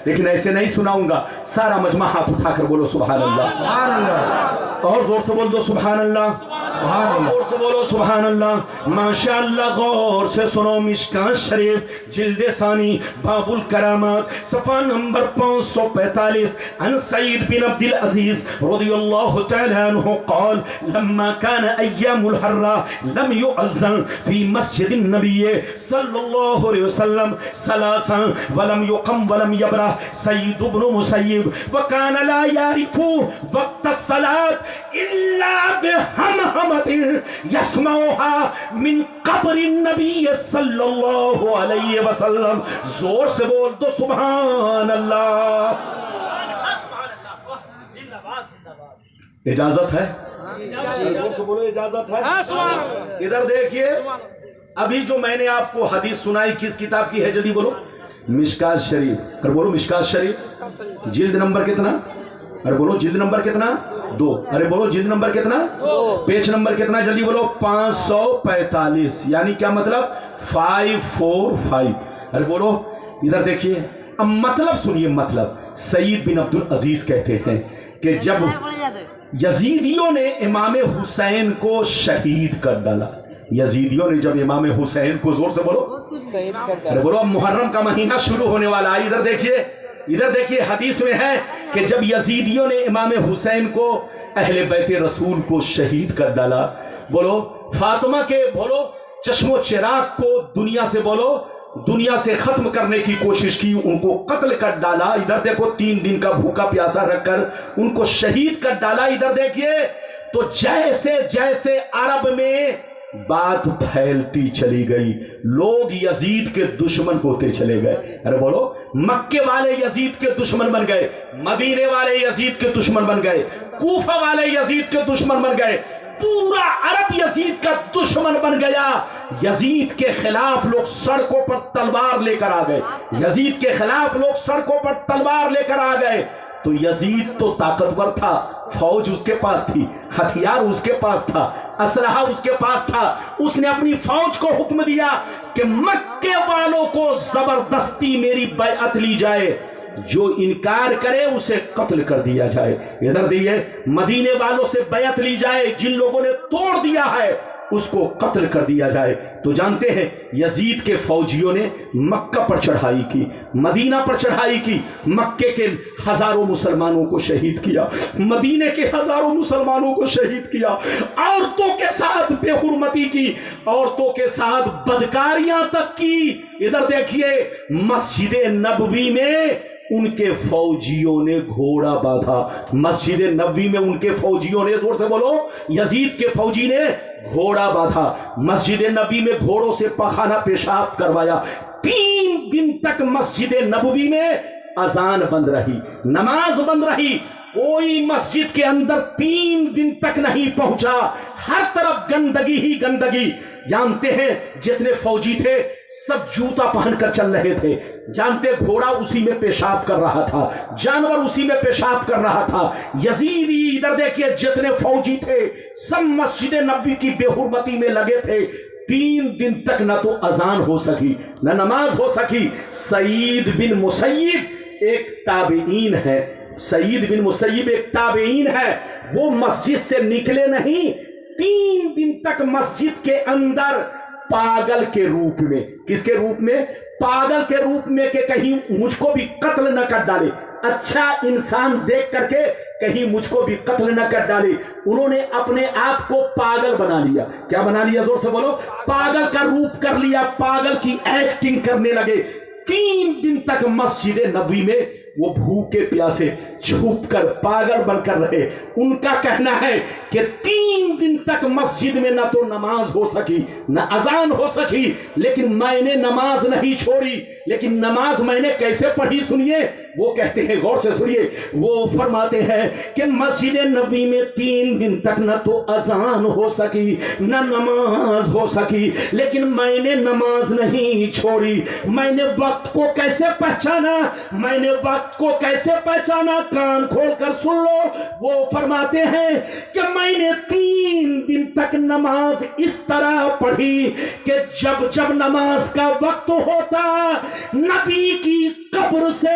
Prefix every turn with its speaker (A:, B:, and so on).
A: لیکن ایسے نہیں سناؤں گا. سارا مجمع ہاتھ اٹھا کر بولو سبحان اللہ.
B: سبحان اللہ.
A: اور زور سے بول دو سبحان اللہ.
B: سبحان اللہ.
A: زور سے بولو سبحان اللہ. ماشاءاللہ. غور سے سنو. مشکاۃ شریف جلد ثانی باب الکرامات صفحہ نمبر 545. عن سعید بن عبد العزیز رضی اللہ تعالی عنہ قال لما كان ایام الحرہ لم يؤذن في مسجد النبی صلی اللہ علیہ وسلم ثلاثا ولم يقم ولم يبرح سعید بن مسیب وكان لا يعرف وقت الصلاة الا بہمہمۃ يسمعها من قبر النبی صلی اللہ علیہ وسلم. زور سے بول دو سبحان اللہ. اجازت ہے؟ زور سے بولو اجازت ہے. ادھر دیکھیے ابھی جو میں نے آپ کو حدیث سنائی کس کتاب کی ہے؟ جلدی بولو. مشکاۃ شریف. اور بولو مشکاۃ شریف جلد نمبر کتنا؟ ارے بولو جلد نمبر کتنا؟ 2. ارے بولو جلد نمبر کتنا؟ 2. پیج نمبر کتنا؟ جلدی بولو. 545. یعنی کیا مطلب؟ 545. ارے بولو. ادھر دیکھیے اب مطلب سنیے. مطلب سعید بن عبد العزیز کہتے ہیں کہ جب یزیدیوں نے امام حسین کو شہید کر ڈالا. یزیدیوں نے جب امام حسین کو، زور سے بولو، ارے بولو، اب محرم کا مہینہ شروع ہونے والا ہے. ادھر دیکھیے حدیث میں ہے کہ جب یزیدیوں نے امام حسین کو، اہل بیت رسول کو شہید کر ڈالا، بولو فاطمہ کے، بولو چشم و چراغ کو دنیا سے، بولو دنیا سے ختم کرنے کی کوشش کی، ان کو قتل کر ڈالا. ادھر دیکھو 3 دن کا بھوکا پیاسا رکھ کر ان کو شہید کر ڈالا. ادھر دیکھیے تو جیسے جیسے عرب میں بات پھیلتی چلی گئی، لوگ یزید کے دشمن ہوتے چلے گئے. ارے بولو، مکے والے یزید کے دشمن بن گئے، مدینے والے یزید کے دشمن بن گئے، کوفہ والے یزید کے دشمن بن گئے، پورا عرب یزید کا دشمن بن گیا. یزید کے خلاف لوگ سڑکوں پر تلوار لے کر آ گئے. یزید کے خلاف لوگ سڑکوں پر تلوار لے کر آ گئے. تو یزید تو طاقتور تھا، فوج اس کے پاس تھی، ہتھیار اس کے پاس تھا، اسلحہ اس کے پاس تھا. اس نے اپنی فوج کو حکم دیا کہ مکے والوں کو زبردستی میری بیعت لی جائے، جو انکار کرے اسے قتل کر دیا جائے. ادھر دیئے مدینے والوں سے بیعت لی جائے، جن لوگوں نے توڑ دیا ہے اس کو قتل کر دیا جائے. تو جانتے ہیں یزید کے فوجیوں نے مکہ پر چڑھائی کی، مدینہ پر چڑھائی کی، مکے کے ہزاروں مسلمانوں کو شہید کیا، مدینے کے ہزاروں مسلمانوں کو شہید کیا، عورتوں کے ساتھ بے حرمتی کی، عورتوں کے ساتھ بدکاریاں تک کی. ادھر دیکھیے مسجد نبوی میں ان کے فوجیوں نے گھوڑا باندھا. مسجد نبوی میں ان کے فوجیوں نے، زور سے بولو، یزید کے فوجی نے گھوڑا باندھا. مسجد نبوی میں گھوڑوں سے پخانہ پیشاب کروایا. 3 دن تک مسجد نبوی میں اذان بند رہی، نماز بند رہی. کوئی مسجد کے اندر 3 دن تک نہیں پہنچا. ہر طرف گندگی ہی گندگی. جانتے ہیں جتنے فوجی تھے سب جوتا پہن کر چل رہے تھے. جانتے گھوڑا اسی میں پیشاب کر رہا تھا، جانور اسی میں پیشاب کر رہا تھا. یزیدی ادھر دیکھیے جتنے فوجی تھے سب مسجد نبوی کی بے حرمتی میں لگے تھے. 3 دن تک نہ تو اذان ہو سکی نہ نماز ہو سکی. سعید بن مسیب ایک تابعین ہے، سعید بن مسیب ایک تابعین ہے. وہ مسجد سے نکلے نہیں. 3 دن تک مسجد کے اندر پاگل کے روپ میں. کس کے روپ میں؟ پاگل کے روپ میں، کہ کہیں مجھ کو بھی قتل نہ کر ڈالے، اچھا انسان دیکھ کر کے کہیں مجھ کو بھی قتل نہ کر ڈالے. انہوں نے اپنے آپ کو پاگل بنا لیا. کیا بنا لیا؟ زور سے بولو. پاگل کا روپ کر لیا، پاگل کی ایکٹنگ کرنے لگے. 3 دن تک مسجد نبوی میں وہ بھوکے پیاسے چھپ کر پاگل بن کر رہے. ان کا کہنا ہے کہ 3 دن تک مسجد میں نہ تو نماز ہو سکی نہ اذان ہو سکی، لیکن میں نے نماز نہیں چھوڑی. لیکن نماز میں نے کیسے پڑھی سنیے. وہ کہتے ہیں، غور سے سنیے، وہ فرماتے ہیں کہ مسجد نبوی میں 3 دن تک نہ تو اذان ہو سکی نہ نماز ہو سکی، لیکن میں نے نماز نہیں چھوڑی. میں نے وقت کو کیسے پہچانا، میں نے وقت کو کیسے پہچانا، کان کھول کر سن لو. وہ فرماتے ہیں کہ میں نے 3 دن تک نماز اس طرح پڑھی کہ جب جب نماز کا وقت ہوتا نبی کی قبر سے